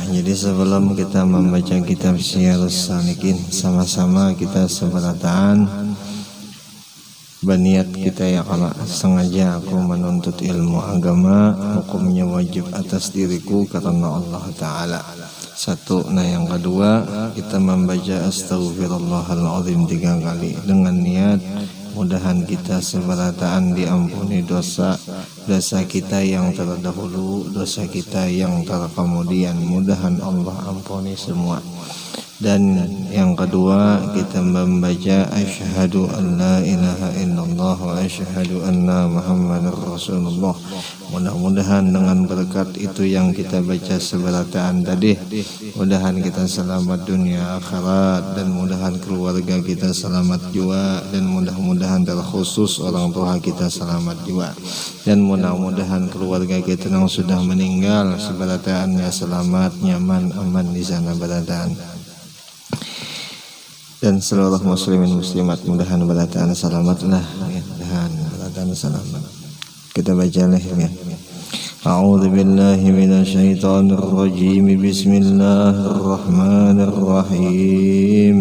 jadi sebelum kita membaca kitab Syiarus Salikin, sama-sama kita seberataan berniat kita ya, kalau sengaja aku menuntut ilmu agama, hukumnya wajib atas diriku karena Allah Ta'ala. Satu. Nah yang kedua, kita membaca Astaghfirullahaladzim 3 kali dengan niat mudahan kita seberataan diampuni dosa kita yang terdahulu, dosa kita yang terkemudian, mudahan Allah ampuni semua. Dan yang kedua, kita membaca asyhadu an la ilaha illallah wa asyhadu anna muhammadar rasulullah. Mudah-mudahan dengan berkat itu yang kita baca seberataan tadi, mudahan kita selamat dunia akhirat, dan mudahan keluarga kita selamat juga, dan mudah-mudahan terkhusus orang tua kita selamat juga, dan mudah-mudahan keluarga kita yang sudah meninggal seberataannya selamat, nyaman, aman di sana berataan. Dan seluruh muslimin muslimat mudahan berataan selamatlah, mudahan berataan selamat. Kita baca lah ya. A'udzu billahi minasyaitonir rajim. Bismillahirrahmanirrahim.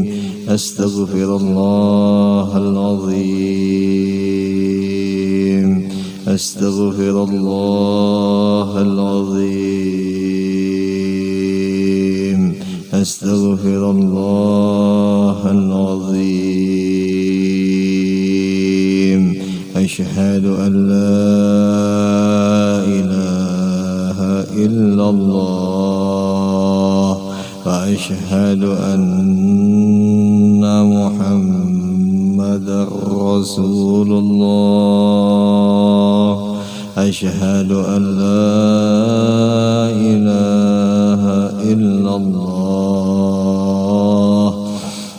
Astaghfirullahalazim. Astaghfirullahalazim. Astaghfirullahalazim. Asyhadu an la ilaha illallah wa asyhadu anna muhammadar rasulullah. Asyhadu an la ilaha illallah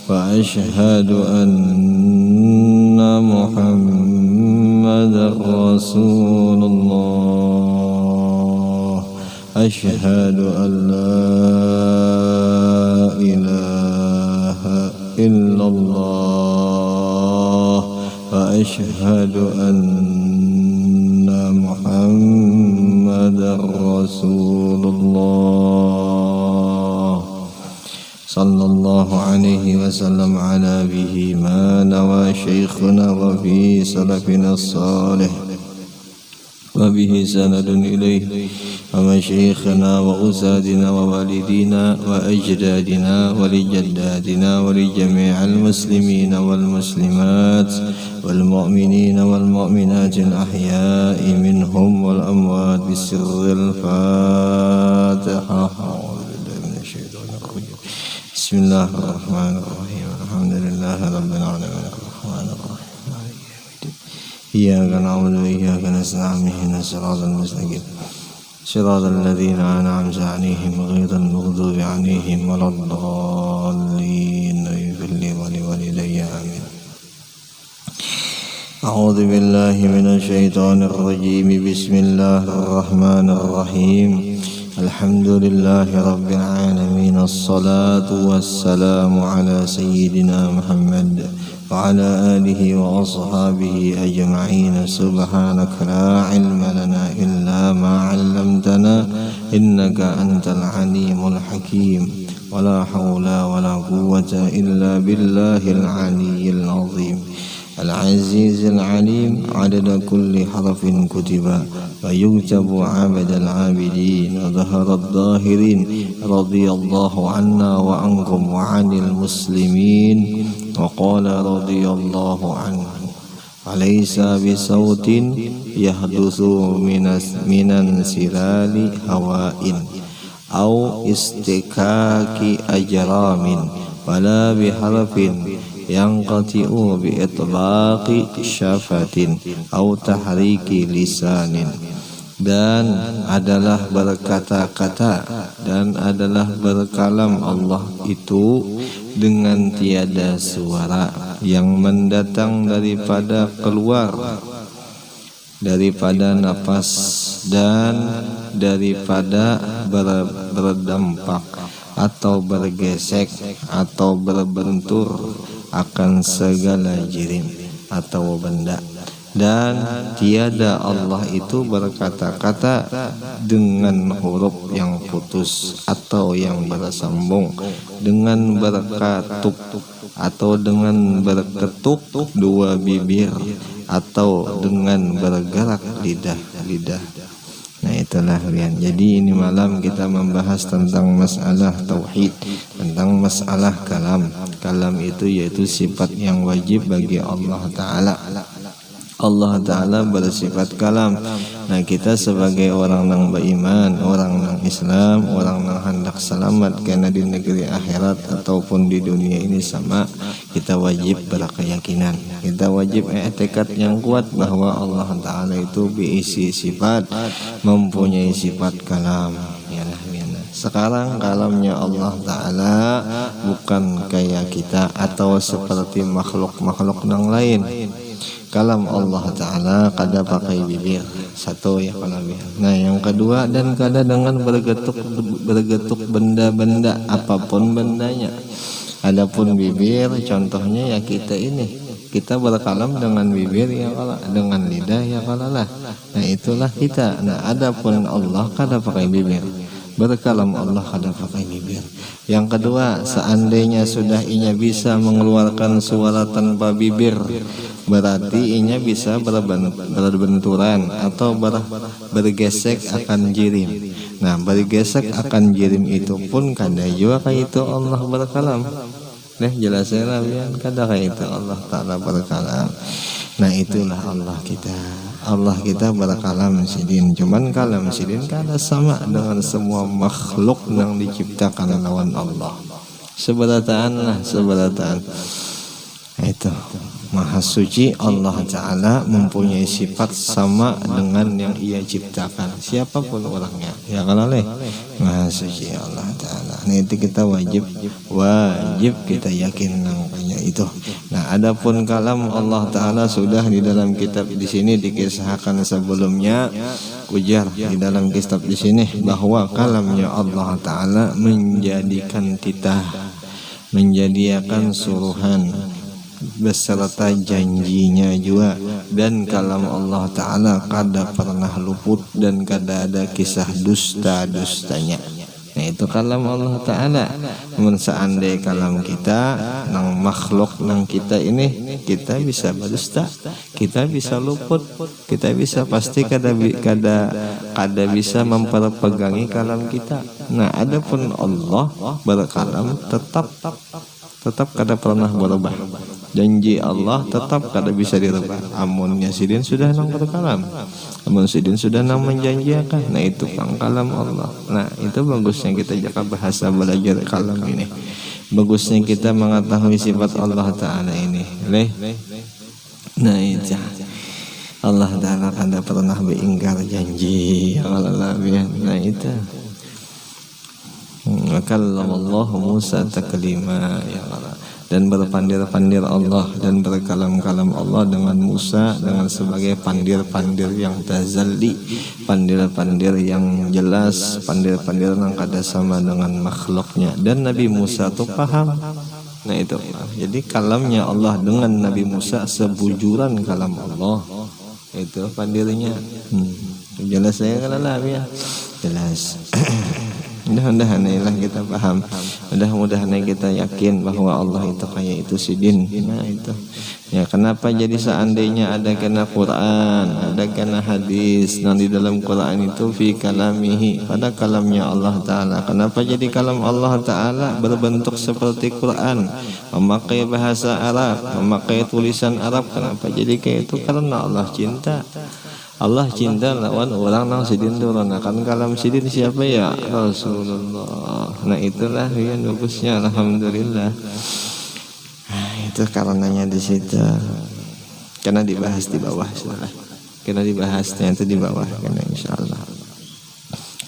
wa asyhadu anna muhammadar rasulullah. Asyhadu an la ilaha illallah wa asyhadu anna muhammadar rasulullah. Sallallahu alaihi wasallam ala bihi ma nawa syekhuna wa fi salafina salih wa bihi sanadun ilayhi wa masyayikhina wa usadina wa walidina wa ajdadina wa li jaddadina wa li jami'al muslimina wal muslimat wal mu'minina wal mu'minatil ahya'i minhum wal amwat bisirril Fatihah. Bismillahirrahmanirrahim. Alhamdulillahi rabbil alamin. Arrahmanir rahim. Iyyaka na'budu wa iyyaka nasta'in. Ihdinas siratal mustaqim. Siratal ladzina an'amta 'alaihim ghairil maghdubi 'alaihim waladdallin. Ighfirli wa liwalidayya amin. A'udzu billahi minasyaitonir rajim. Bismillahirrahmanirrahim. Alhamdulillahi rabbil alamin. Assalatu wassalamu ala sayyidina Muhammad wa ala alihi wa ashabihi ajma'in. Subhanaka la ilma lana illa ma 'allamtana innaka antal alimul hakim. Wa la hawla wa la quwwata illa billahil aliyyil azim. العزيز العليم عدد كل حرف كتب ويكتب عبد العابدين وظهر الظاهرين رضي الله عنا وعنكم وعن المسلمين وقال رضي الله عنه وليس بصوت يحدث من انسلال هواء أو استكاك أجرام ولا بحرف yanqati'u bi itlaqi syafatin au tahriki lisanin, dan adalah berkata-kata dan adalah berkalam Allah itu dengan tiada suara yang mendatang daripada keluar daripada nafas dan daripada berdampak atau bergesek atau berbentur akan segala jirim atau benda, dan tiada Allah itu berkata-kata dengan huruf yang putus atau yang bersambung, dengan berkatuk atau dengan berketuk dua bibir, atau dengan bergerak lidah. Nah itulah kalian. Jadi ini malam kita membahas tentang masalah tauhid, tentang masalah kalam. Kalam itu yaitu sifat yang wajib bagi Allah Ta'ala. Allah Ta'ala bersifat kalam. Nah kita sebagai orang yang beriman, orang yang Islam, orang yang hendak selamat karena di negeri akhirat ataupun di dunia ini sama, kita wajib berkeyakinan, kita wajib i'tikad yang kuat bahwa Allah Ta'ala itu berisi sifat, mempunyai sifat kalam. Sekarang kalamnya Allah Ta'ala bukan kayak kita atau seperti makhluk-makhluk yang lain. Kalam Allah Ta'ala kada pakai bibir, satu ya kalam. Nah yang kedua, dan kada dengan bergetuk benda-benda apapun bendanya. Adapun bibir, contohnya ya kita ini, kita berkalam dengan bibir ya kala, dengan lidah ya kala lah. Nah itulah kita. Nah adapun Allah kada pakai bibir, berkalam Allah kada pakai bibir. Yang kedua, seandainya sudah inya bisa mengeluarkan suara tanpa bibir, berarti inya bisa berbenturan atau bergesek akan jirim. Nah bergesek akan jirim itu pun kada juga kayak itu Allah berkalam. Nah jelasnya lah biar kada kayak itu Allah Ta'ala berkalam. Nah itulah Allah kita. Allah kita berkalam sidin. Cuman kalam sidin kada sama dengan semua makhluk yang diciptakan lawan Allah. Seberataan lah, seberataan. Itu Maha suci Allah Ta'ala mempunyai sifat sama dengan yang ia ciptakan, siapapun orangnya ya kalau Maha suci Allah Ta'ala. Nah itu kita wajib kita yakin namanya itu. Nah adapun kalam Allah Ta'ala sudah di dalam kitab di sini dikisahkan sebelumnya, ujar di dalam kitab di sini bahwa kalamnya Allah Ta'ala menjadikan titah, menjadikan suruhan beserta janjinya juga, dan kalam Allah Ta'ala kada pernah luput dan kada ada kisah dusta-dustanya. Nah itu kalam Allah Ta'ala. Seandainya kalam kita nang makhluk nang kita ini, kita bisa berdusta, kita bisa luput, kita bisa pasti kada bisa memperpegangi kalam kita. Nah adapun Allah berkalam tetap kada pernah berubah. Janji Allah tetap kada bisa dirubah. Amunnya sidin sudah nang berkalam, amun sidin sudah nang menjanjikan. Nah itu kan kalam Allah. Nah itu bagusnya kita jaga bahasa belajar kalam ini. Bagusnya kita mengetahui sifat Allah Ta'ala ini. Nah itu Allah Ta'ala kada pernah beingkar janji. Nah itu kallamallahu Musa taklima ya Allah. Dan berpandir-pandir Allah dan berkalam-kalam Allah dengan Musa dengan sebagai pandir-pandir yang tazalli, pandir-pandir yang jelas, pandir-pandir yang kada sama dengan makhluknya. Dan Nabi Musa itu paham. Nah itu. Jadi kalamnya Allah dengan Nabi Musa sebujuran kalam Allah. Itu pandirnya. Jelas saya kan lah ya. Jelas. Mudah-mudahan kita paham, mudah-mudahan kita yakin bahwa Allah itu kayak itu sidin. Nah itu ya kenapa jadi seandainya ada kena Quran, ada kena hadis, dan di dalam Quran itu fi kalamihi, pada kalamnya Allah Ta'ala. Kenapa jadi kalam Allah Ta'ala berbentuk seperti Quran, memakai bahasa Arab, memakai tulisan Arab? Kenapa jadi kayak itu? Karena Allah cinta. Allah cinta lawan orang nang sidin turun akan kalam sidin siapa ya? Rasulullah. Nah itulah yang bagusnya, alhamdulillah. Nah, itu karenanya di situ. Karena dibahas di bawah sudah. Karena dibahasnya itu di bawah karena insyaallah.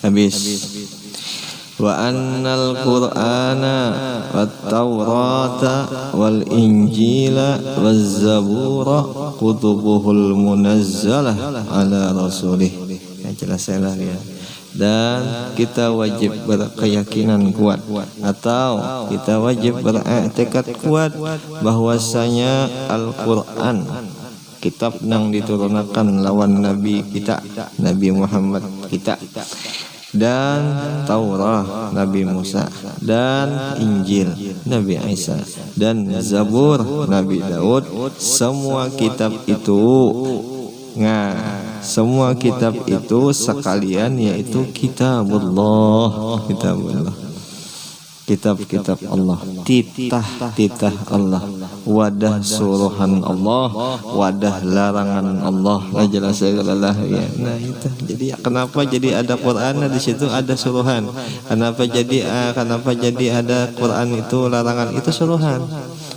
Habis. Wa annal Qur'ana wat Taurata wal Injila waz Zabura kutubuhul munazzalah ala rasulih. Ya jelas lah ya. Dan kita wajib berkeyakinan kuat atau kita wajib beriktikad kuat bahwasanya Al-Qur'an kitab nang diturunkan lawan nabi kita Nabi Muhammad kita, dan Taurat Nabi Musa, dan Injil Nabi Isa, dan Zabur Nabi Daud. Semua kitab itu, semua kitab itu sekalian yaitu kitabullah, kitab-kitab Allah, titah Allah, wadah suruhan Allah, wadah larangan Allah. Jelas ya. Nah itu. Jadi kenapa jadi ada Quran di situ ada suruhan? Kenapa jadi ada Quran itu larangan itu suruhan?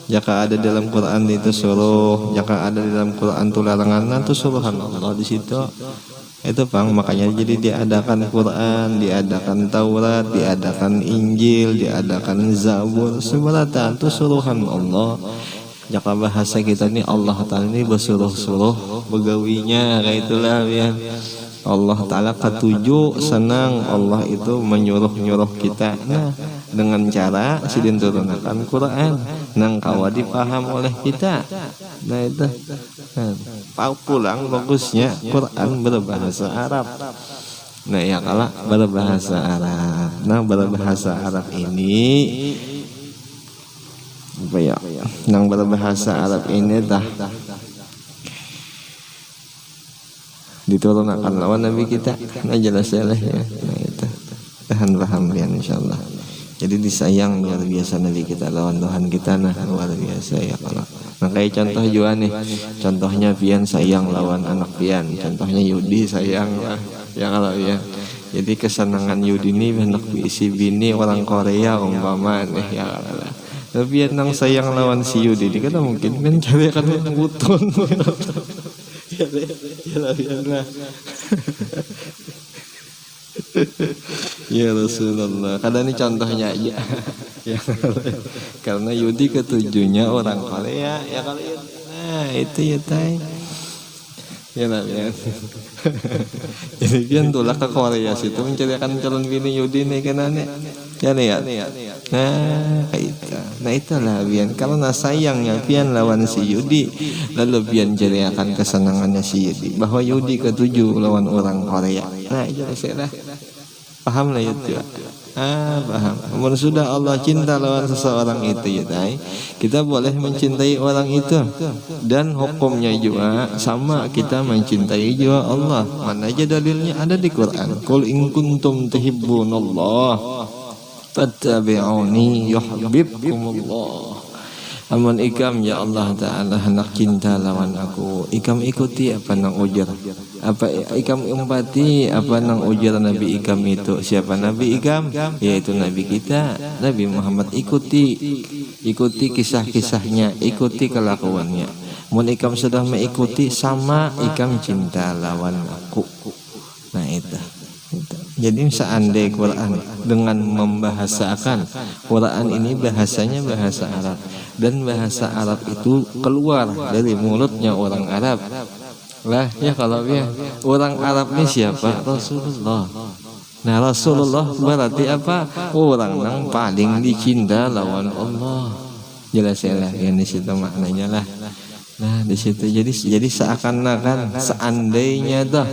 Jika ada dalam Quran itu suruh, jika ada dalam Quran itu larangan itu suruhan Allah di situ. Itu Bang, makanya jadi diadakan Quran, diadakan Taurat, diadakan Injil, diadakan Zabur, sebenarnya itu suruhan Allah. Jika bahasa kita ini Allah Ta'ala ini bersuruh-suruh begawinya, kayak itulah ya. Allah Ta'ala ketujuh senang Allah itu menyuruh-nyuruh kita. Nah, dengan cara sidin turunkan Quran nang kawa dipaham oleh kita. Nah itu pulang bagusnya Quran berbahasa Arab. Nah ya kalau berbahasa Arab, nah berbahasa Arab ini apa ya? Nang berbahasa Arab ini dah diturunkan lawan Nabi kita. Nah jelas ya. Nah itu tahan paham ya insyaallah. Jadi disayang luar biasa Nabi kita lawan Tuhan kita, nah luar biasa ya kalau. Nah kayak contoh juga nih, contohnya Pian sayang lawan anak Pian, contohnya Yudi sayang lah ya kalau ya. Jadi kesenangan Yudi ini anak si bini orang Korea umpama nih ya kalau. Tapi yang sayang lawan si Yudi ini kan mungkin mencari kan ngutun. Ya. Ya Rasulullah, kadang ini contohnya aja ya, karena Yudi ketujuhnya orang Korea ya kalian. Nah itu ya tay ya lah ya. Jadi pian tulah ke Korea situ mencarikan calon bini Yudi nih kan aneh ya nih ya. Nah kayak itu. Nah itulah pian kalau sayangnya pian lawan si Yudi, lalu pian carikan kesenangannya si Yudi bahwa Yudi ketujuh lawan orang Korea. Nah itu saya paham lah itu. Paham. Namun sudah Allah cinta lawan seseorang itu ya tay, kita boleh mencintai orang itu, dan hukumnya juga sama kita mencintai juga Allah. Mana aja dalilnya ada di Quran. Qul in kuntum tuhibbunallah fattabi'uni yuhibbukumullah. Amun ikam ya Allah Ta'ala hendak cinta lawan aku, ikam ikuti apa nang ujar, apa ikam umpati apa nang ujar Nabi ikam itu. Siapa Nabi ikam? Yaitu Nabi kita Nabi Muhammad. Ikuti kisah-kisahnya, ikuti kelakuannya. Mun ikam sudah mengikuti sama ikam cinta lawan aku. Nah itu. Jadi seandainya Quran dengan membahasakan Quran ini bahasanya bahasa Arab, dan bahasa Arab itu keluar dari mulutnya orang Arab lah ya. Kalau ya orang Arab ini siapa? Rasulullah. Nah Rasulullah berarti apa? Orang yang paling dicinta lawan Allah. Jelas ya lah yang di situ maknanya lah. Nah di situ jadi seakan-akan seandainya dah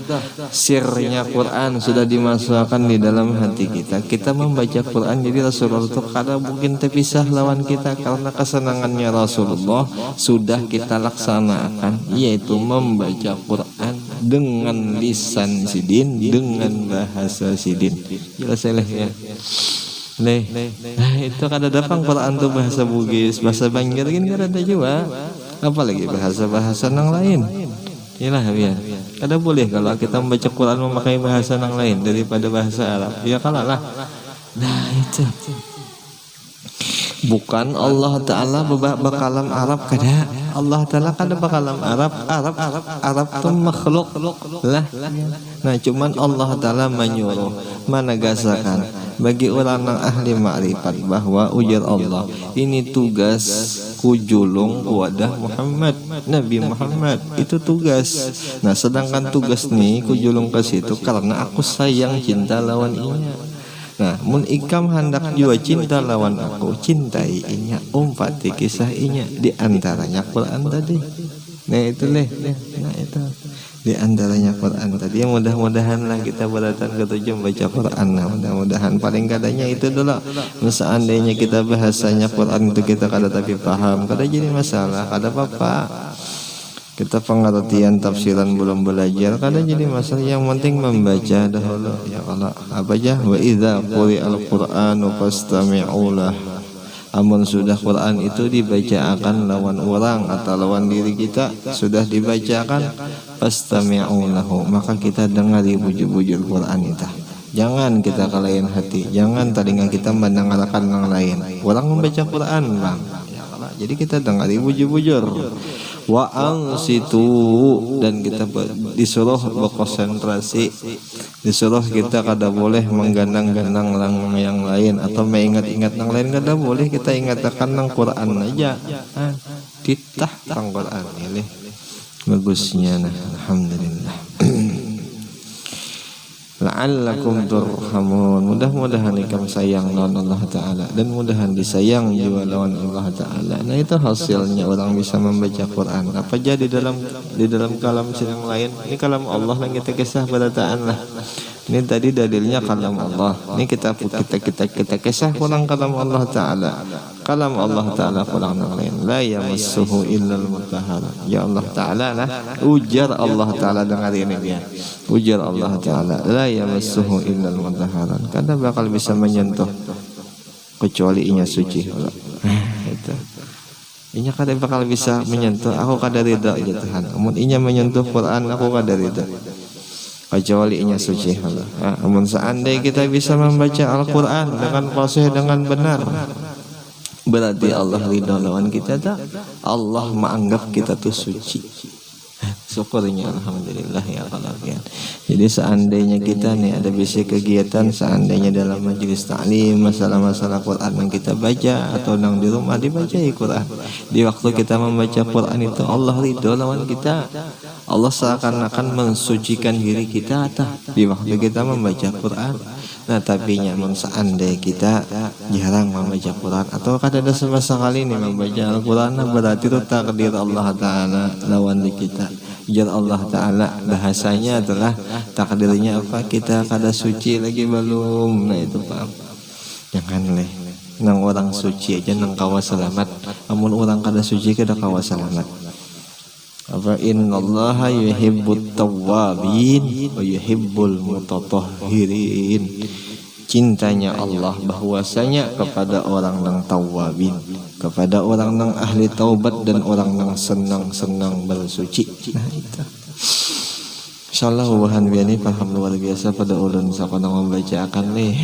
sirnya Quran sudah dimasukkan di dalam hati kita, kita membaca Quran. Jadi Rasulullah itu kadang mungkin terpisah lawan kita karena kesenangannya Rasulullah sudah kita laksanakan, yaitu membaca Quran dengan lisan sidin, dengan bahasa sidin. Jelas ya. Nah itu kada datang Quran tuh bahasa Bugis, bahasa Banjar kan ada juga. Apalagi bahasa-bahasa nang lain. Yalah ya. Ada boleh kalau kita membaca Quran memakai bahasa nang lain daripada bahasa Arab. Ya kalah lah. Nah itu. Bukan Allah Ta'ala berkalam Arab kada. Allah Ta'ala kada berkalam Arab. Arab itu makhluk lah. Nah cuman Allah Ta'ala menyuruh, menegaskan bagi orang yang ahli makrifat bahwa ujar Allah ini tugas kujulung wadah Muhammad, Nabi Muhammad itu tugas. Nah sedangkan tugas nih kujulung ke situ karena aku sayang cinta lawan inya. Nah mun ikam hendak jua cinta lawan aku, cintai inya, umpati kisah inya, di antaranya Quran tadi. Nah itu nah itu di antaranya Quran tadi. Mudah-mudahan lah kita berdatang ke tujuh baca Quran. Nah, mudah-mudahan paling kadanya itu dulu. Seandainya kita bahasanya Quran itu kita kada tapi paham, kada jadi masalah, kada apa-apa. Kita pengertian tafsiran belum belajar, kada jadi masalah. Yang penting membaca dahulu. Ya Allah, apa aja? Wa idza quri'al Qur'anu fastami'u lah. Amun sudah Quran itu dibacakan lawan orang atau lawan diri kita sudah dibacakan, fastami'u lahu, maka kita dengari bujur-bujur Quran itu. Jangan kita kalahin hati, jangan telinga kita mendengarkan yang lain. Orang membaca Quran, Bang. Ya Allah, jadi kita dengari bujur-bujur. Wa ansitu, dan kita disuruh berkonsentrasi, disuruh kita kada boleh menggandang-gandang yang lain atau mengingat-ingat yang lain, kada boleh. Kita ingatkan nang Quran aja, titah tang Quran ini bagusnya. Nah, alhamdulillah. La'allakum turhamun, mudah-mudahan ikam sayang lawan Allah Ta'ala dan mudahan disayang juga lawan Allah Ta'ala. Nah itu hasilnya orang bisa membaca Quran. Apa aja di dalam kalam yang lain, ini kalam Allah yang kita kisah berataan lah. Ini tadi dalilnya kalam Allah. Ini kita kisah pulang kalam Allah Ta'ala. Kalam Allah Ta'ala pulang yang lain. La yamassuhu illal mutahharun. Ya Allah Ta'ala lah. Ujar Allah Ta'ala dengar ini dia. Ujar Allah Ta'ala. La yamassuhu illal mutahharun. Kada bakal bisa menyentuh kecuali inya suci. Itu. Inya kada bakal bisa menyentuh. Aku kada ridha ya Tuhan. Amun inya menyentuh Quran, aku kada ridha. Kecuali inya suci. Namun seandainya kita bisa membaca Al-Quran dengan fasih, dengan benar, berarti Allah ridha lawan kita tak? Allah menganggap kita tuh suci. Syukurnya alhamdulillah ya Allah. Jadi seandainya kita nih ada bisa kegiatan, seandainya dalam majelis ta'lim masalah-masalah Quran yang kita baca atau nang di rumah dibaca Quran. Di waktu kita membaca Quran itu Allah ridho lawan kita. Allah seakan-akan mensucikan diri kita di waktu kita membaca Quran. Nah tapi nyaman seandainya kita jarang membaca Quran atau kada sama sekali nih membaca Al-Quran, berarti itu takdir Allah Ta'ala lawan di kita. Jar Allah Ta'ala bahasanya adalah takdirnya apa, kita kada suci lagi belum. Nah itu Pak, jangan leh nang orang suci aja nang kawa selamat, amun orang kada suci kada kawa selamat. Apa innallaha yuhibbut tawwabin wa yuhibbul mutatahhirin. Cintanya Allah bahwasanya kepada orang yang tawwabin, kepada orang yang ahli taubat dan orang yang senang-senang bersuci. Nah itu. Insyaallah wahan biani paham luar biasa pada ulun sakana membaca akan nih.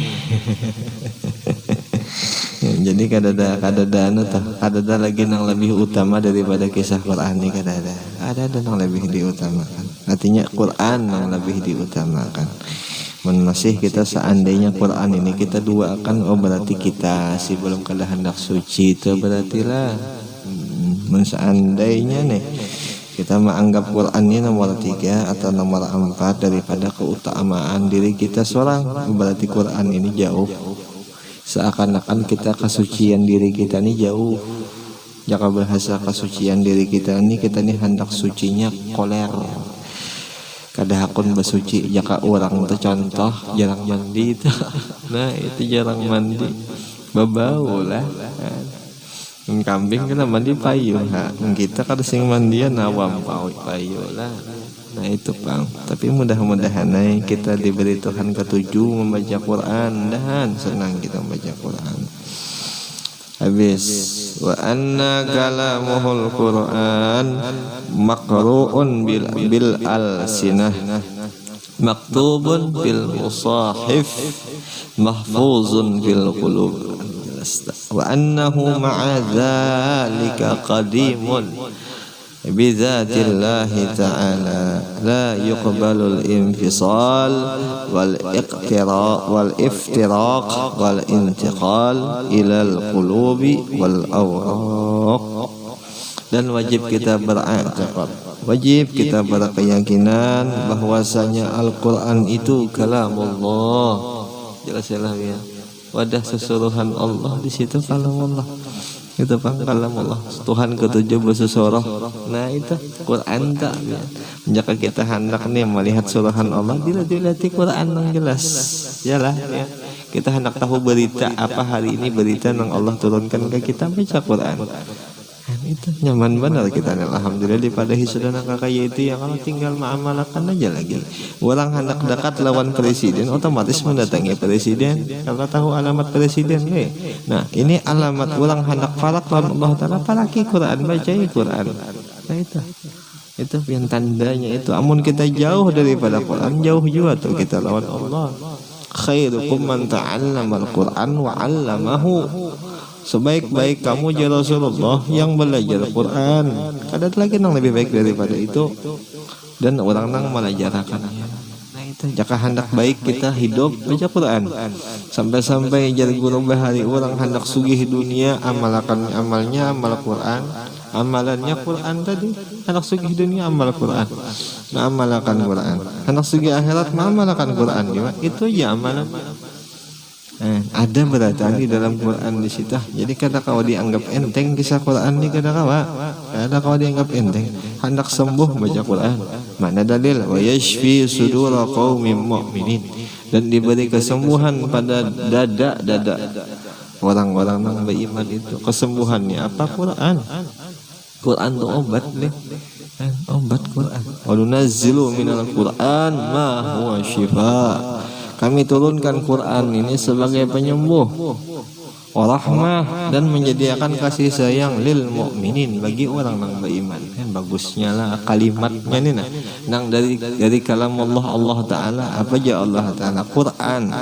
Jadi kadada lagi nang lebih utama daripada kisah Quran ini, ada nang lebih diutamakan. Artinya Quran nang lebih diutamakan. Masih kita seandainya Quran ini kita duakan, oh berarti kita sih belum kada hendak suci, itu berarti lah. Seandainya nih kita menganggap Quran ini nomor 3 atau nomor 4 daripada keutamaan diri kita seorang, berarti Quran ini jauh. Seakan-akan kita kesucian diri kita ini jauh. Jika bahasa kesucian diri kita ini hendak sucinya koler. Kada hakun bersuci. Jika orang itu contoh jarang mandi itu. Nah itu jarang mandi, babau lah. Kambing kena mandi payu. Kita kada sing mandian awam payu lah. Nah itu Bang. Tapi mudah-mudahan kita diberi Tuhan ketujuh membaca Quran dan senang kita membaca Quran. Habis wa anna kalamuhul Quran maqru'un bil alsinah maktubun bil musahif mahfuzun bil qulub wa annahu ma'a dzalika qadimun bidzatillahi ta'ala la yuqbalul infisal wal iftiraq wal intiqal ilal qulubi wal awraq. Dan wajib kita beraktiqad, wajib kita berkeyakinan bahwasanya Al-Quran itu kalamullah. Jelas ya, wadah sesuruhan Allah di situ kalamullah. Itu kalam Allah. Tuhan ketujuh bersesurah. Nah itu Quran tak. Jika kita hendak nih melihat surahan Allah, dilihat Quran yang jelas. Yalah ya. Kita hendak tahu berita apa hari ini, berita yang Allah turunkan ke kita, baca Quran. Kan itu nyaman benar kita, alhamdulillah. Daripada hisudana kakak itu yang kalau tinggal mengamalkan aja lagi. Orang hendak dekat lawan presiden, otomatis mendatangi presiden kalau tahu alamat presiden. Nah ini alamat orang hendak falak lawan Allah Ta'ala, falaki Quran, baca Quran. Nah itu yang tandanya itu. Amun kita jauh daripada Quran, jauh juga tuh kita lawan Allah. Khairukum man ta'allama al-Quran wa 'allamahu. Sebaik-baik kamu ya Rasulullah yang belajar Quran. Ada lagi yang lebih baik daripada itu, dan orang yang melajarakannya. Nah itu jika hendak baik kita hidup baca Quran. Sampai-sampai jadi guru bahari orang hendak sugih dunia, amalkan amalnya amal Quran, amalannya Quran tadi. Hendak sugih dunia amal Quran, nah amalkan Quran. Hendak sugih akhirat amalkan Quran juga. Itu ya amalan. Ada berarti di dalam Quran di situ. Jadi kada kau dianggap enteng kisah Quran ni, kada kau dianggap enteng. Hendak sembuh baca Quran. Mana dalil? Wa yashfi sudura qaumin mu'minin. Dan diberi kesembuhan pada dada orang-orang yang beriman itu. Kesembuhannya apa? Quran. Quran itu obat nih. Obat Quran. Wa nunazzilu minal Quran ma huwa shifa. Kami turunkan Quran ini sebagai penyembuh, rahmah, dan menyediakan kasih sayang lil mukminin, bagi orang yang beriman. Bagusnya lah kalimatnya nih nang dari kalam Allah Ta'ala. Apa aja Allah Ta'ala? Quran.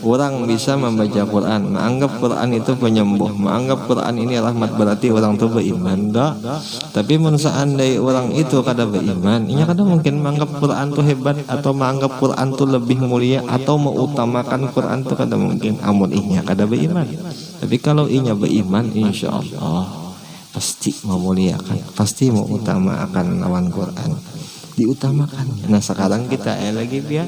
Orang bisa membaca Quran, menganggap Quran itu penyembuh, menganggap Quran ini rahmat, berarti orang itu beriman dah. Tapi seandainya orang itu kada beriman, ini kada mungkin menganggap Quran itu hebat, atau menganggap Quran itu lebih mulia, atau mengutamakan Quran itu kada mungkin. Amun inya kada beriman. Tapi kalau inya beriman, insya Allah pasti memuliakan, pasti mengutamakan lawan Quran, diutamakan. Nah sekarang kita lagi biar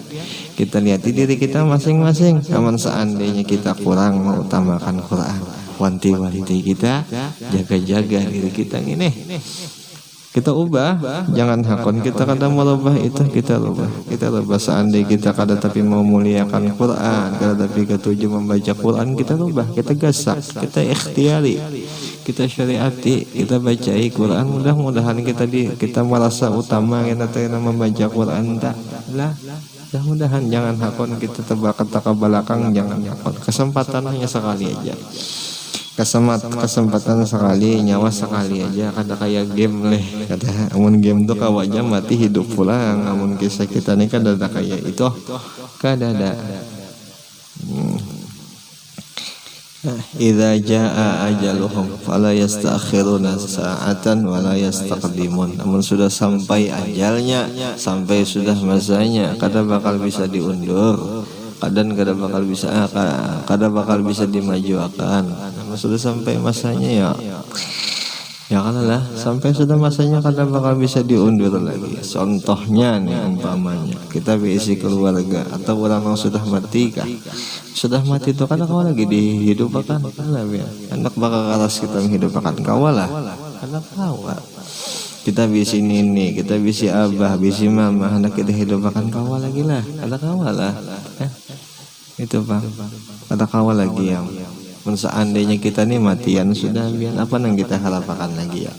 kita lihat diri kita masing-masing. Aman seandainya kita kurang mengutamakan Quran, wanti-wanti kita, jaga-jaga diri kita ini. Kita ubah, jangan hakon kita kada merubah itu, kita ubah seandainya kita kada tapi memuliakan Quran, kada tapi ketujuh membaca Quran, kita ubah, kita gasak, kita ikhtiari, kita syariati, kita bacai Quran. Mudah-mudahan kita merasa utama kita membaca Quran tak lah. Mudah-mudahan jangan hakon kita tebak ke belakang, jangan hakon. Kesempatan hanya sekali aja. Kesempatan sekali, nyawa sekali aja. Kada kayak game kata amun game tuh kawaja mati hidup pulang. Amun kisah kita nih kada kayak itu, kada ada. Idza jaa ajaluhum fala yastakhiruna sa'atan wala yastaqdimun. Namun sudah sampai ajalnya, sampai sudah masanya, kada bakal bisa diundur, kada bakal bisa dimajukan. Sudah sampai masanya ya kalah, sampai sudah masanya kada bakal bisa diundur lagi. Contohnya nih, umpamanya kita berisi keluarga atau orang yang sudah mati kah? Sudah mati itu kada kau lagi dihidupkan, anak bakal karas kita menghidupkan kawalah, anak kawal. Kita bisi nini, kita bisi abah, bisi mama, anak kita hidupkan kawal lagi lah, ada kawal lah. Itu bang, ada kawal lagi yang seandainya kita nih matian sudah, biar apa yang kita harapkan lagi ya?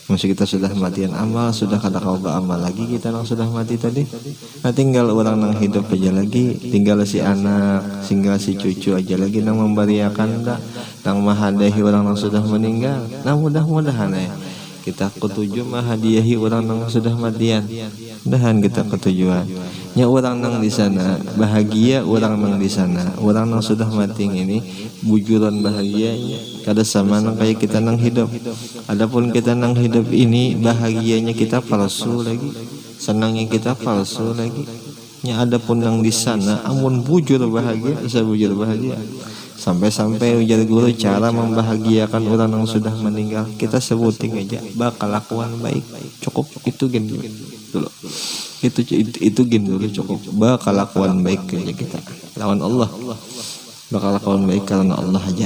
Maksud kita sudah matian amal, sudah kada kau beramal lagi kita yang sudah mati tadi. Nah tinggal orang yang hidup aja lagi, tinggal si anak, tinggal si cucu aja lagi yang memberiakan dah, yang mahadahi orang yang sudah meninggal. Nah mudah-mudahan kita ketujuh menghadiahi orang yang sudah matian. Mudahan kita ketujuan. Nya orang yang di sana bahagia, orang yang di sana, orang yang sudah mati ini bujuran bahagianya kada sama nang kayak kita nang hidup. Adapun kita nang hidup ini bahagianya kita palsu lagi, senangnya kita palsu lagi. Nya adapun nang di sana amun bujur bahagia, bisa bujur bahagia. Sampai-sampai ujar guru cara membahagiakan orang yang sudah meninggal, kita sebutin aja bakal lakukan baik, cukup itu gen dulu. Itu gen dulu cukup, bakal lakukan baik aja kita lawan Allah, bakal lakukan baik karena Allah aja.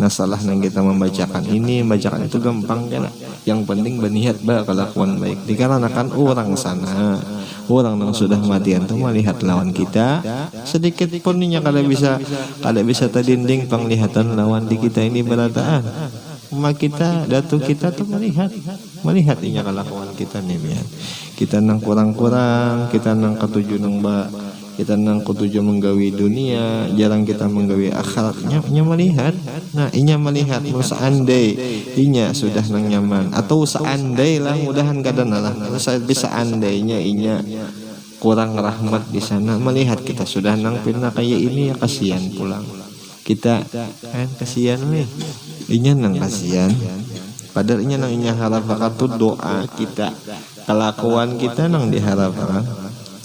Nah salah nang kita membacakan ini, membacakan itu gampang kan. Yang penting berniat kelakuan baik. Dikarenakan orang sana, orang yang sudah matian itu melihat lawan kita, sedikit pun kada bisa tadinding penglihatan lawan di kita ini berataan. Mak kita, datuk kita tuh melihat inya kelakuan kita nih biar. Kita nang kurang-kurang, kita nang ketujuh nang kita nang ketujuh menggawi dunia, jarang kita menggawi akhiratnya, inya melihat. Nah, inya melihat seandai inya sudah nang nyaman atau seandai lah mudahan kadang lah bisa andainya inya kurang rahmat di sana, melihat kita sudah nang pina kayak ini ya kasihan pulang. Kita kan kasihan nih. Inya nang kasihan. Padahal inya nang inya harapakan tuh doa kita, kelakuan kita nang diharapkan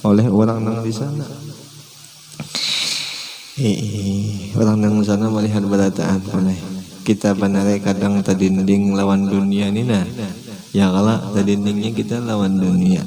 oleh orang nang di sana. Orang nang di sana melihat berataan oleh kita benar kadang tadinding lawan dunia ni nah. Ya kala tadindingnya kita lawan dunia.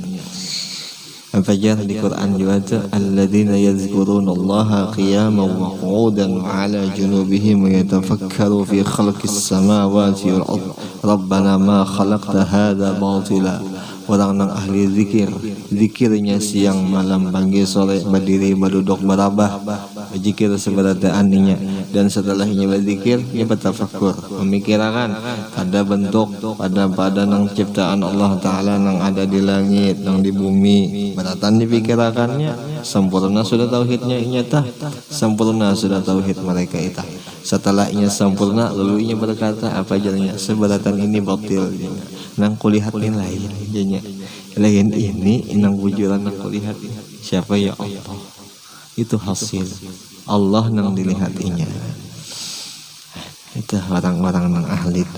Apa aja di Quran juga tuh alladzina yazkurunallaha qiyaman wa qu'udan wa 'ala junubihim wa yatafakkaru fi khalqis samawati wal ardh rabbana ma khalaqta hadza batila. Orang nang ahli zikir, zikirnya siang malam pagi sore berdiri berduduk berabah berzikir seberataan ninya, dan setelahnya berzikir ia bertafakur memikirkan pada bentuk pada nang ciptaan Allah Ta'ala nang ada di langit nang di bumi, beratan dipikirakannya sempurna sudah tauhidnya inyata, sempurna sudah tauhid mereka itu. Setelahnya sempurna lalu ia berkata apa jadinya seberatan ini batil nang kulihat lain jadinya lain ini nang wujudan nang kulihat siapa ya Allah, itu hasil Allah nang dilihatinya. Itu orang-orang nang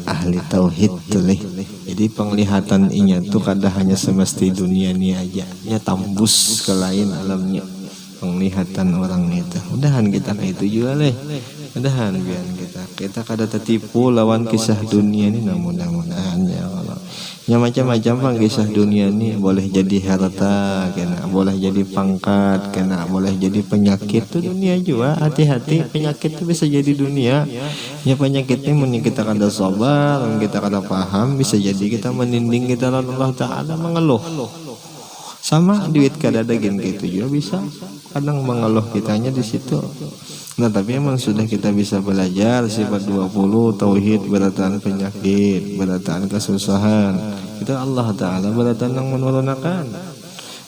ahli tauhid tulih. Jadi penglihatan inya tuh kada hanya semesti dunia ni aja, nya tembus ke lain alamnya penglihatan orang itu. Mudahan kita kayak itu juga leh. Mudahan biar kita kada tertipu lawan kisah dunia ini, nah mudah-mudahan ya Allah. Ya macam-macam bang kisah dunia ini, boleh jadi harta kena, boleh jadi pangkat kena, boleh jadi penyakit tuh dunia juga. Hati-hati, penyakit itu bisa jadi dunia. Ya penyakitnya mungkin kita kada sabar, kita kada paham, bisa jadi kita meninding kita Allah Ta'ala mengeluh. Sama duit kada daging gitu juga bisa. Kadang mengeluh kitanya di situ. Nah tapi emang sudah kita bisa belajar sifat 20 tauhid, berataan penyakit, berataan kesusahan. Itu Allah Ta'ala berataan yang menurunkan.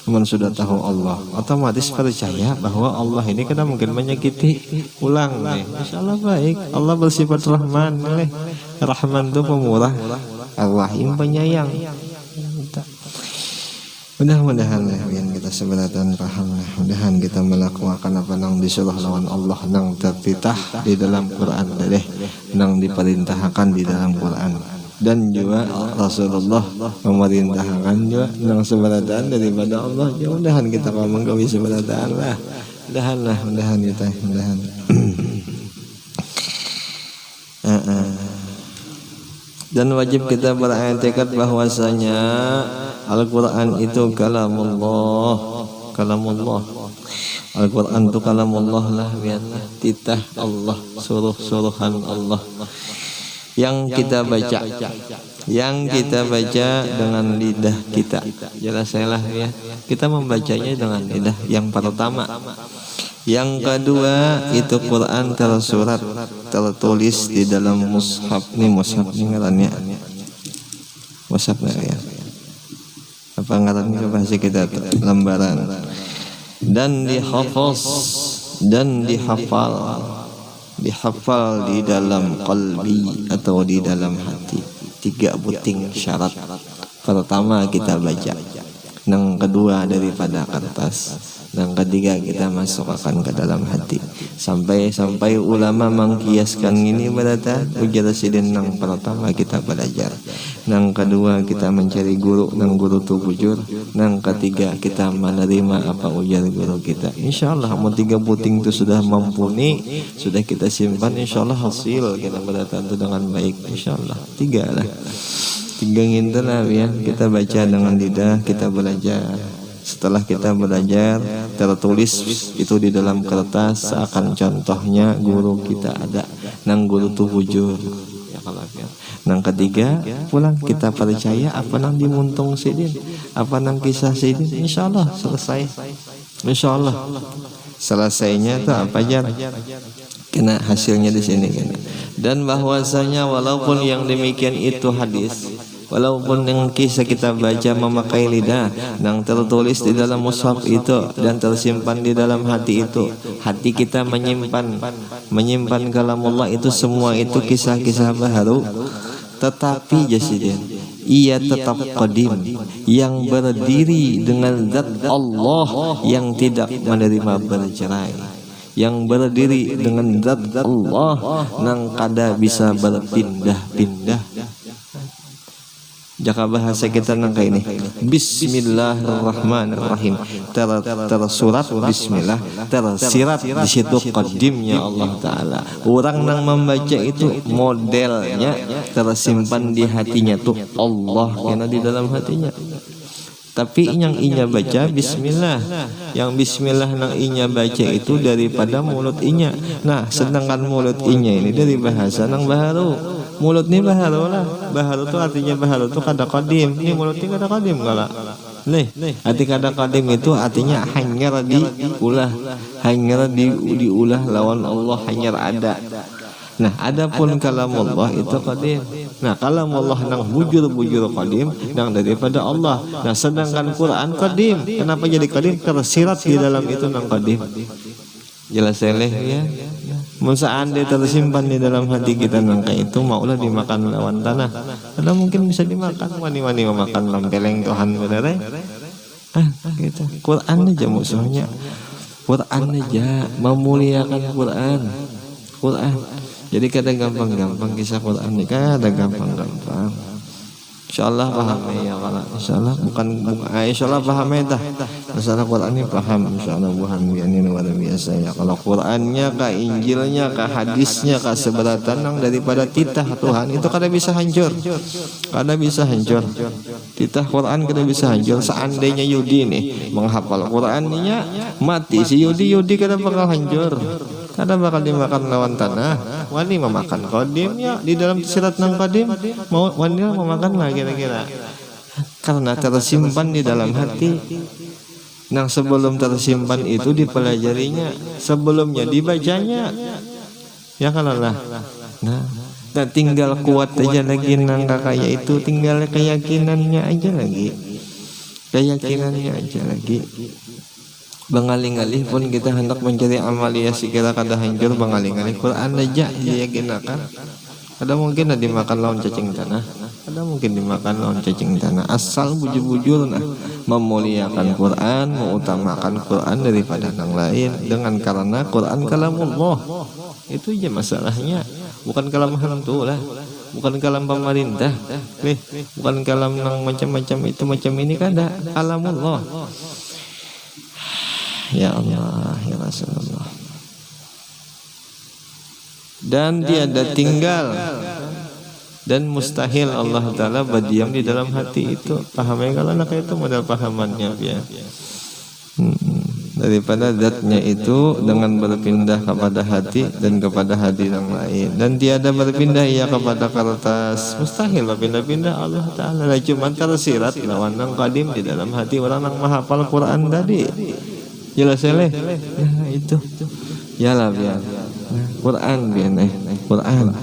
Teman sudah tahu Allah, otomatis percaya bahwa Allah ini kada mungkin menyakiti ulang nih. Insya Allah baik. Allah bersifat Rahman nih. Rahman itu pemurah, Ar-Rahim penyayang. Mudah-mudahan yang kita sebenarnya paham, mudahan kita melakukan apa nang disuruh lawan Allah nang tertitah di dalam Quran deh, nang diperintahkan di dalam Quran, dan juga Rasulullah memerintahkan juga nang sebenarnya daripada Allah. Ya mudahan kita mau menggawi sebenarnya lah, mudahan kita mudahan. Dan wajib kita beriktikad bahwasanya Al-Quran itu kalamullah. Al-Quran itu kalamullah lah, biarlah titah Allah, suruhan Allah yang kita baca dengan lidah kita. Jelas lah ya, kita membacanya dengan lidah yang pertama. Yang kedua itu Quran tersurat, tertulis di dalam mushaf nih ngarannya mushaf ya. Apa ngarannya bahasa kita lembaran, dan dihafaz dan dihafal di dalam qalbi atau di dalam hati. 3 buting syarat. Pertama kita baca, yang kedua daripada kertas, yang ketiga kita masukkan ke dalam hati. Sampai ulama mengkiaskan ini berata ujar sidin yang pertama kita belajar, yang kedua kita mencari guru, yang guru itu bujur, yang ketiga kita menerima apa ujar guru kita. Insyaallah mau 3 puting itu sudah mumpuni, sudah kita simpan, insyaallah hasil kita berata itu dengan baik. Insyaallah 3 lah, 3 ngintel ya, kita baca dengan lidah, kita belajar. Setelah kita belajar, tertulis itu di dalam kertas, seakan contohnya guru kita ada nang guru tu bujur ya kalau ya. Nang ketiga pulang kita percaya apa nang dimuntung sidin, apa nang kisah sidin, insyaallah selesai. Insyaallah selesainya itu apa aja kena hasilnya di sini kan. Dan bahwasanya walaupun yang demikian itu hadis, walaupun yang kisah kita baca memakai lidah, yang tertulis di dalam mushaf itu dan tersimpan di dalam hati itu, hati kita menyimpan kalamullah itu, semua itu kisah-kisah baharu, tetapi jasidin ia tetap qadim, yang berdiri dengan zat Allah yang tidak menerima bercerai, yang berdiri dengan zat Allah nang kada bisa berpindah-pindah. Jaka bahasa kita nang kayak ini Bismillahirrahmanirrahim, tersurat Bismillah, tersirat di situ qadimnya Allah Ta'ala. Orang nang membaca itu modelnya tersimpan di hatinya tuh Allah kena di dalam hatinya. Tapi yang inya baca Bismillah, yang Bismillah nang inya baca itu daripada mulut inya. Nah sedangkan mulut inya ini dari bahasa nang baharu. Mulut ni baharu lah. Baharu tu artinya baharu tu kada qadim. Ini mulut ni kada qadim kala. Nih, arti kada qadim itu artinya hanyar diulah, hanyar diulah lawan Allah, hanyar ada. Nah, adapun kalamullah itu qadim. Nah, kalamullah nang bujur-bujur qadim nang daripada Allah. Nah, sedangkan Quran qadim. Kenapa jadi qadim? Tersirat di dalam itu nang qadim. Jelas seleh ya. Masa anda tersimpan di dalam hati kita nangka itu maulah dimakan lawan tanah. Karena mungkin bisa dimakan, wani-wani memakan lampeleng Tuhan benar gitu. Quran aja musuhnya. Quran aja memuliakan Quran. Jadi kadang gampang-gampang kisah Quran ini, kadang gampang-gampang. Insyaallah paham ya kalau insyaallah bukan insyaallah paham ya dah. Masalah Quran ini paham insyaallah bukan ini luar biasa ya. Kalau Qurannya kah, Injilnya kah, hadisnya kah seberatan nang daripada titah Tuhan itu kada bisa hancur. Kada bisa hancur. Titah Quran kada bisa hancur. Seandainya Yudi nih menghafal Qurannya mati, si Yudi kada bakal hancur. Kada bakal dimakan lawan tanah. Wani memakan qadim ya di dalam sirat nang qadim mau wani memakan lah kira-kira. Karena tersimpan di dalam hati. Nang sebelum tersimpan itu dipelajarinya, sebelumnya dibacanya. Ya kalah. Nah, tinggal kuat aja lagi nang kakaya itu, tinggal keyakinannya aja lagi. Keyakinannya aja lagi. Bengalih-alih pun kita hendak mencari amalia sekira kada hancur, bengalih-alih Quran aja yakinakan. Ada mungkin dimakan lawan cacing tanah, ada mungkin dimakan lawan cacing tanah. Asal bujur-bujur nah memuliakan Quran, mengutamakan Quran daripada yang lain, dengan karena Quran kalamullah. Itu aja masalahnya. Bukan kalam hantu lah, bukan kalam pemerintah, bukan kalam yang macam-macam itu macam ini kada, kalamullah. Ya Allah, ya Rasulullah. Dan tiada tinggal dan mustahil Allah Ta'ala berdiam di dalam hati itu. Pahamnya kalau anak itu modal pahamannya ya. Daripada zatnya itu dengan berpindah kepada hati dan kepada hati yang lain, dan tiada berpindah ia kepada kertas, mustahil berpindah-pindah Allah Ta'ala. Cuma tersirat lawan nang qadim di dalam hati orang yang menghafal Quran tadi. Jelas seleh. Nah itu. Yalah biar. Quran biar Quran.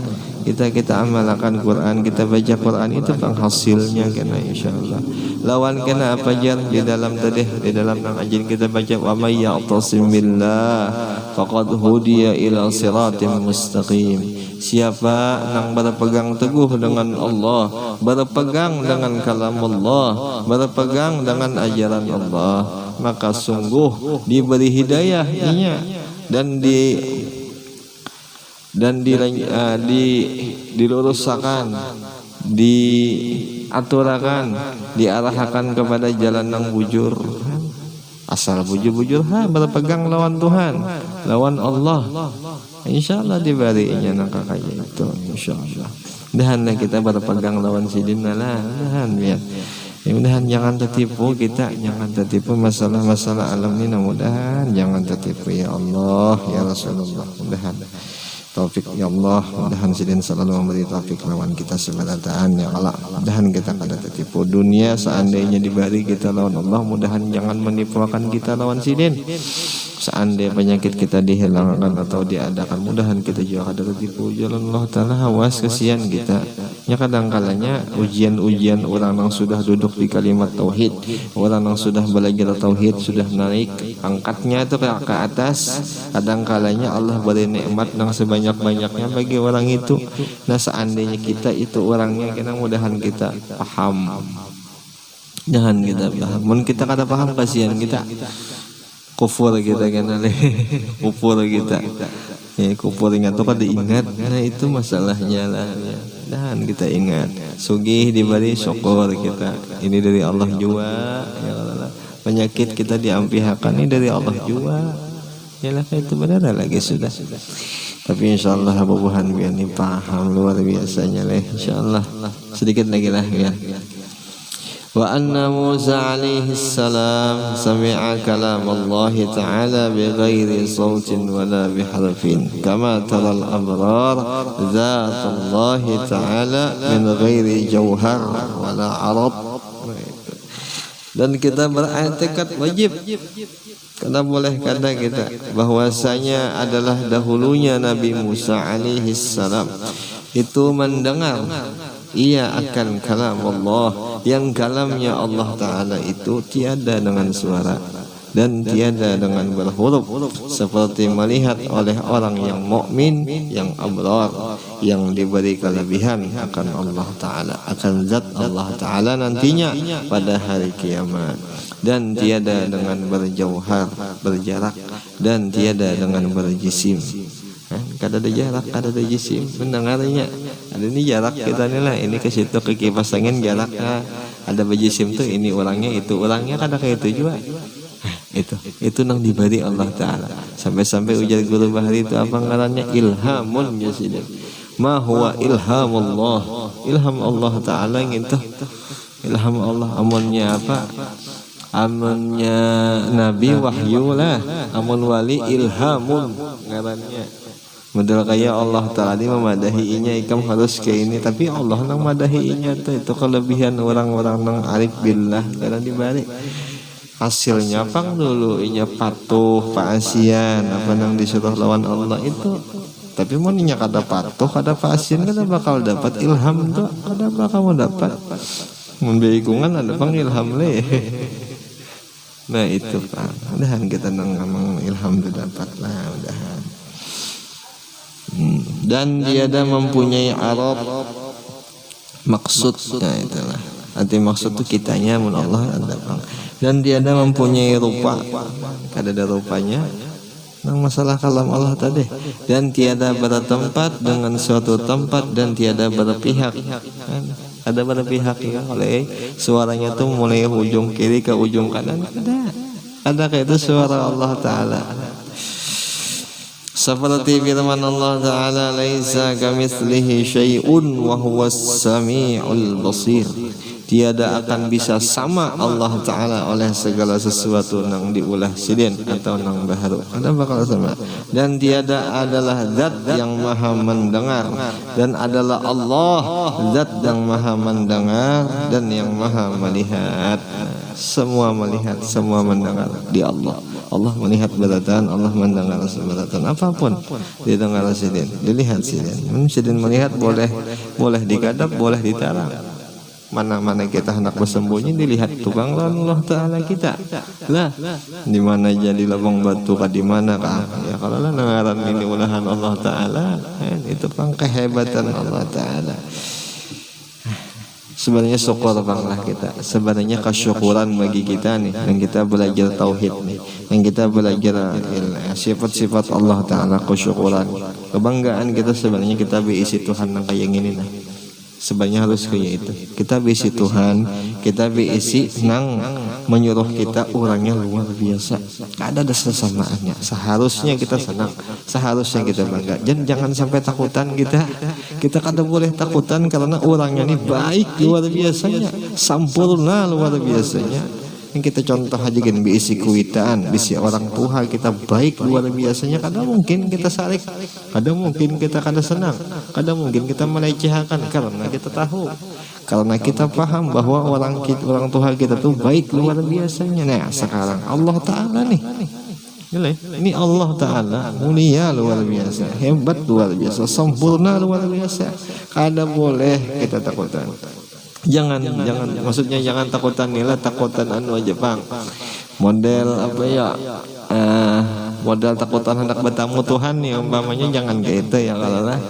Kita amalkan Quran, kita baca Quran itu penghasilnya kena insyaallah. Lawan kena apa jar di dalam tadi di dalam nang ajin kita baca wa may ya'tasim billah faqad hudiya ila siratim mustaqim. Siapa nang berpegang teguh dengan Allah, berpegang dengan kalamullah, berpegang dengan ajaran Allah, maka sungguh diberi hidayah inya dan diluruskan, diaturakan, diarahkan kepada jalan yang bujur. Asal bujur-bujur berpegang lawan Tuhan, lawan Allah. Insyaallah diberinya nang kakaya itu insyaallah. Mudahan kita berpegang lawan sidina lah, mudahan ya. Mudahan jangan tertipu kita, jangan tertipu masalah-masalah alam ini, mudahan jangan tertipu ya Allah ya Rasulullah. Mudahan taufik ya Allah. Mudahan sidin selalu memberi taufik lawan kita sebarataan ya Allah. Mudahan kita kada tertipu dunia, seandainya diberi kita lawan Allah, mudahan jangan menipukan kita lawan sidin. Seandainya penyakit kita dihilangkan atau diadakan, mudahan kita juga kada tertipu jalan Allah Ta'ala. Awas kesian kita ya, kadang-kalanya ujian-ujian orang yang sudah duduk di kalimat tauhid, orang yang sudah belajar tauhid, sudah naik angkatnya itu ke atas, kadang-kalanya Allah beri nikmat yang sebanyak-banyaknya bagi orang itu. Nah seandainya kita itu orangnya, kena mudahan kita paham, jangan kita paham. Mun kita kada paham, kasihan kita, kufur kita kena kufur kita ya, kufur ingat tuh kada ingat. Nah itu masalahnya lah ya. Dan kita ingat sugih diberi syukur kita, ini dari Allah juga ya Allah. Penyakit kita diampihakan ini dari Allah juga ya lah, itu benar lagi sudah. Tapi insyaallah bubuhan biar ini paham luar biasanya lah insyaallah. Sedikit lagi lah ya. Wa anna Musa alaihi salam sami'a kalam Allah Ta'ala bighairi sautin wala biharfin kama tara al-abrar zat Allah Ta'ala min ghairi jauhar wala arab. Dan kita beriktikad wajib, karena boleh kata kita bahwasanya adalah dahulunya Nabi Musa alaihi salam itu mendengar ia akan kalam Allah, yang kalamnya Allah Ta'ala itu tiada dengan suara dan tiada dengan berhuruf, seperti melihat oleh orang yang mukmin, yang abrar, yang diberi kelebihan akan Allah Ta'ala, akan zat Allah Ta'ala nantinya pada hari kiamat. Dan tiada dengan berjauhar, berjarak, dan tiada dengan berjisim. Kada ada jarak, kada ada jisim mendengarnya. Ada ini jarak kita nilai, ini ke situ ke kipas angin jaraknya. Ada berjisim tuh, ini orangnya itu orangnya, kada kayak itu juga. Itu nang diberi Allah Ta'ala. Sampai-sampai ujar guru bahari itu apa ngarannya, ilhamun ya sidin. Ma huwa ilhamullah, ilham Allah Ta'ala gitu. Ilham Allah amunnya apa? Amunnya Nabi wahyu lah, amun wali ilhamun ngarannya. Model kayak Allah Ta'ala ini memadahinya, ikam harus kayak ini, tapi Allah nang madahinya itu kelebihan orang-orang nang arif billah karena dibalik hasilnya pang dulu inya patuh paasian apa nang disuruh lawan Allah itu. Tapi mau nya kada patuh kada paasian kada bakal dapat ilham tuh, kada bakal mau dapat. Mun beikungan ada pang ilham le. Nah itu pang, mudahan kita nang ngomong ilham itu dapat lah, mudahan. Dan tiada mempunyai arab maksud, nah itulah arti maksud itu kitanya mun Allah ada pang. Dan tiada mempunyai rupa, kada ada rupanya nang masalah kalam Allah tadi. Dan tiada bertempat dengan suatu tempat, dan tiada berpihak. Ada berpihak ya, oleh suaranya tuh mulai ujung kiri ke ujung kanan, ada kayak itu suara Allah Ta'ala. Seperti firman Allah Ta'ala, laisa kamitslihi syai'un wa huwas sami'ul basir. Tiada akan bisa sama Allah Ta'ala oleh segala sesuatu nang diulah sidin atau nang baharu, ada bakal sama. Dan tiada adalah zat yang maha mendengar, dan adalah Allah zat yang maha mendengar dan yang maha melihat. Semua melihat, semua mendengar di Allah. Allah melihat beratan, Allah mendengar beratan, apapun didengar sidin, dilihat sidin. Sidin melihat boleh dikadap, boleh ditarang. Mana-mana kita hendak bersembunyi dilihat tukang Allah Ta'ala kita lah, di mana jadi lubang batu kah, di mana kah ya, kalau lah nangaran ini ulahan Allah Ta'ala itu pang kehebatan Allah Ta'ala. Sebenarnya syukur banglah kita, sebenarnya kesyukuran bagi kita nih, yang kita belajar tauhid nih, yang kita belajar sifat-sifat Allah Ta'ala, kesyukuran, kebanggaan kita sebenarnya kita berisi Tuhan yang kayak gini nah. Sebenarnya harus kayak itu. Kita berisi Tuhan, kita berisi nang menyuruh kita orangnya luar biasa. Ada sesamaannya. Seharusnya kita senang, seharusnya kita bangga. Jangan sampai takutan kita. Kita kada boleh takutan karena orangnya ini baik luar biasanya, sempurna luar biasanya. Yang kita contoh aja kan bisi kuitaan, bisi orang tua kita baik luar biasanya. Kadang mungkin kita sarik, kadang mungkin kita kada senang, kadang mungkin kita melecehkan karena kita tahu, karena kita paham bahwa orang tua kita tuh baik luar biasanya. Nah sekarang Allah Ta'ala nih, ini Allah Ta'ala mulia luar biasa, hebat luar biasa, sempurna luar biasa. Kada boleh kita takutan. Jangan maksudnya jangan takutan nila, takutan anu aja Bang. Model apa ya? Model takutan hendak bertamu Tuhan nih umpamanya, jangan kayak itu ya. Kalau lah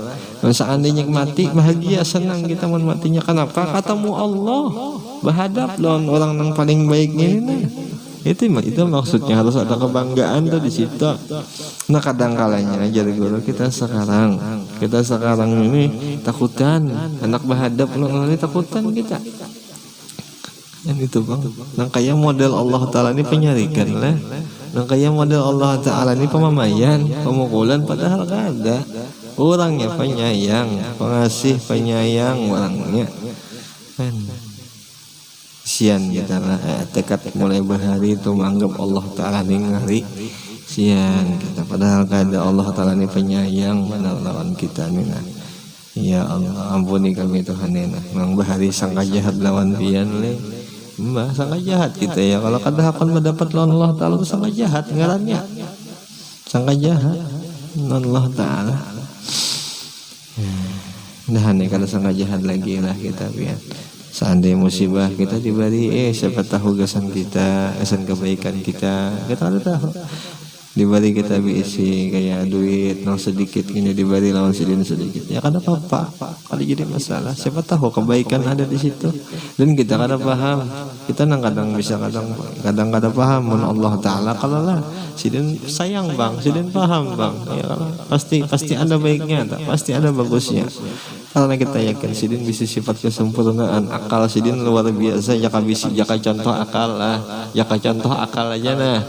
seandainya mati bahagia senang kita matinya, kenapa? Katamu Allah berhadap lawan orang yang paling baik ini. Itu maksudnya harus ada kebanggaan tuh di situ. Nah kadang kalanya aja guru kita sekarang ini takutan anak berhadap lawan ini, takutan kita. Dan itu Bang, nang kayak model Allah Ta'ala ini penyarikan lah, nang kayak model Allah Ta'ala ini pemamayan, pemukulan, padahal gak ada. Orangnya penyayang, pengasih, penyayang orangnya kan. Sian kita lah tekad mulai bahari itu menganggap Allah Ta'ala ini ngari. Sian kita, padahal gak ada. Allah Ta'ala ini penyayang benar lawan kita nih nah. Ya Allah ampuni kami Tuhan ini nah. Mang bahari sangka jahat lawan pian le. Mbah sangka jahat kita ya. Kalau kada akan mendapat lawan Allah Ta'ala itu sangka jahat ngarannya. Sangka jahat lawan Allah Ta'ala. Nah nih kalau sangka jahat lagi lah kita pian. Seandainya musibah kita diberi, siapa tahu gasan kita, gasan kebaikan kita ada tahu. Diberi kita bisi kayak duit nang sedikit ini diberi lawan sedikit ya kan apa kalau jadi masalah, siapa tahu kebaikan ada di situ dan kita kada paham. Kita kadang bisa kadang kada paham. Allah Ta'ala kalau lah sidin sayang Bang, sidin paham Bang ya, pasti ada baiknya, pasti ada bagusnya. Karena kita yakin sidin bisa sifat kesempurnaan akal sidin luar biasa. Jaka contoh akal lah, jaka contoh akal aja nah.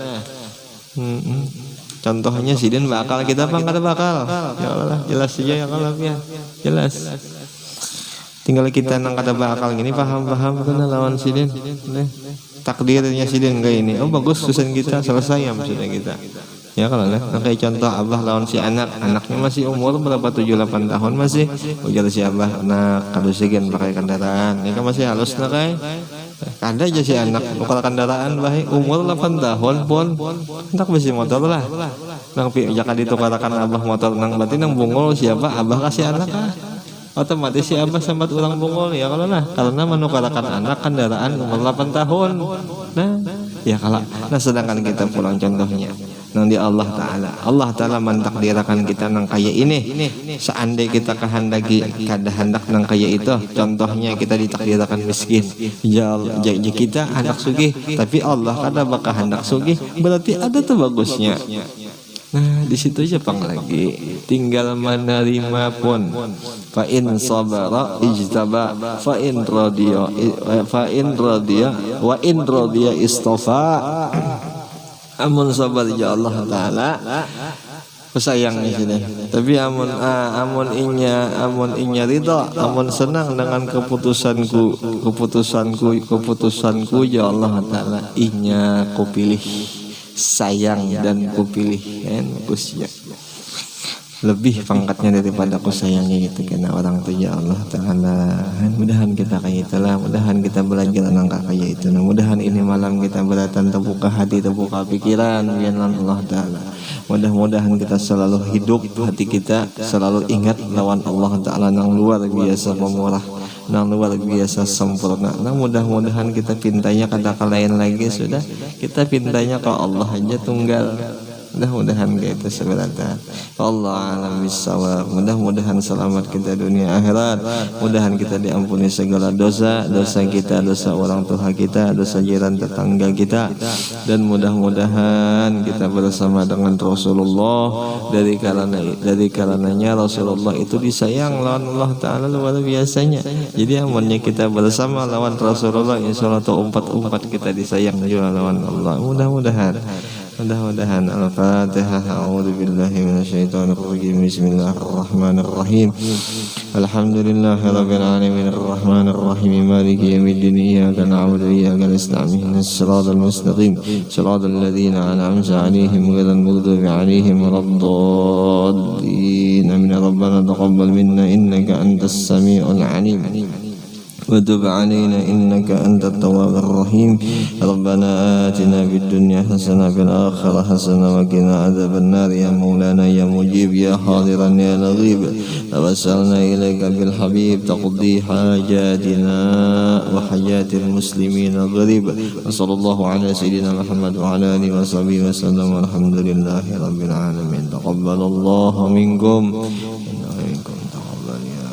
Contohnya sidin bakal kita bang kada bakal ya Allah, jelas saja ya kalau ya jelas. Tinggal kita nang kada bakal gini paham kena lawan sidin takdirnya sidin kayak ini, oh bagus susun kita selesai ya maksudnya kita ya. Kalau kayak contoh abah lawan si anaknya masih umur berapa 7-8 tahun masih ujar si abah anak kalau segan pakai kendaraan ini kan masih halus nak kayak ada aja si anak bukan kendaraan baik umur 8 tahun pun hendak besi motor lah nang jaka ditukarakan abah motor nang berarti nang bungul siapa abah kasih anak otomatis si abah sambat ulang bungul ya kalau karena menukarakan anak kendaraan umur 8 tahun nah ya kalau sedangkan kita pulang contohnya nang di Allah Ta'ala mentakdirkan kita nang kaya ini. Seandainya kita kehendaki kada hendak nang kaya itu, contohnya kita ditakdirkan miskin ya kita hendak sugih tapi Allah kada bakal hendak sugih, berarti ada tuh bagusnya. Nah di situ aja pang lagi tinggal menerima pun. Fa in sabara ijtaba fa in radiya wa in radiya istafa. Amun sabar ya Allah Ta'ala pesayang di sini. Tapi amun inya ridha, amun senang dengan keputusanku ya Allah Ta'ala, inya ku pilih sayang dan ku pilih usia lebih pangkatnya daripada aku sayangi gitu kena orang tuh ya Allah Ta'ala. Mudahan kita kayak itulah, mudahan kita belajar nangka kayak itu. Nah, mudahan ini malam kita beratan terbuka hati, terbuka pikiran biar Allah Ta'ala. Mudah-mudahan kita selalu hidup hati kita selalu ingat lawan Allah Ta'ala nang luar biasa pemurah, nang luar biasa sempurna. Nah mudah-mudahan kita pintanya kada lain lagi, sudah kita pintanya ke Allah aja tunggal. Mudah-mudahan kita sebenarnya Allah alam bisawab. Mudah-mudahan selamat kita dunia akhirat. Mudahan kita diampuni segala dosa kita, dosa orang tua kita, dosa jiran tetangga kita, dan mudah-mudahan kita bersama dengan Rasulullah. Dari karenanya Rasulullah itu disayang lawan Allah Ta'ala luar biasanya. Jadi amannya kita bersama lawan Rasulullah, insyaallah umpat kita disayang juga lawan Allah. Mudah-mudahan Al-Fatihah. A'udzu billahi minasyaitonir rajim. Bismillahirrahmanirrahim. الحمد لله رب العالمين الرحمن الرحيم مالك يوم الدين إياك نعبد وإياك نستعين اهدنا الصراط المستقيم صراط الذين أنعمت عليهم غير المغضوب عليهم ولا الضالين آمين ربنا تقبل منا إنك أنت السميع العليم وتب علينا إنك أنت التواب الرحيم ربنا آتنا في الدنيا حسنة في الآخرة حسنة وقنا عذاب النار يا مولانا يا مجيب يا حاضرا يا لغيب توسلنا إليك بالحبيب تقضي حاجاتنا وحاجات المسلمين الغريب وصلى الله على سيدنا محمد وعلى آله وصحبه وسلم والحمد لله رب العالمين تقبل الله منكم إنه منكم تقبل يا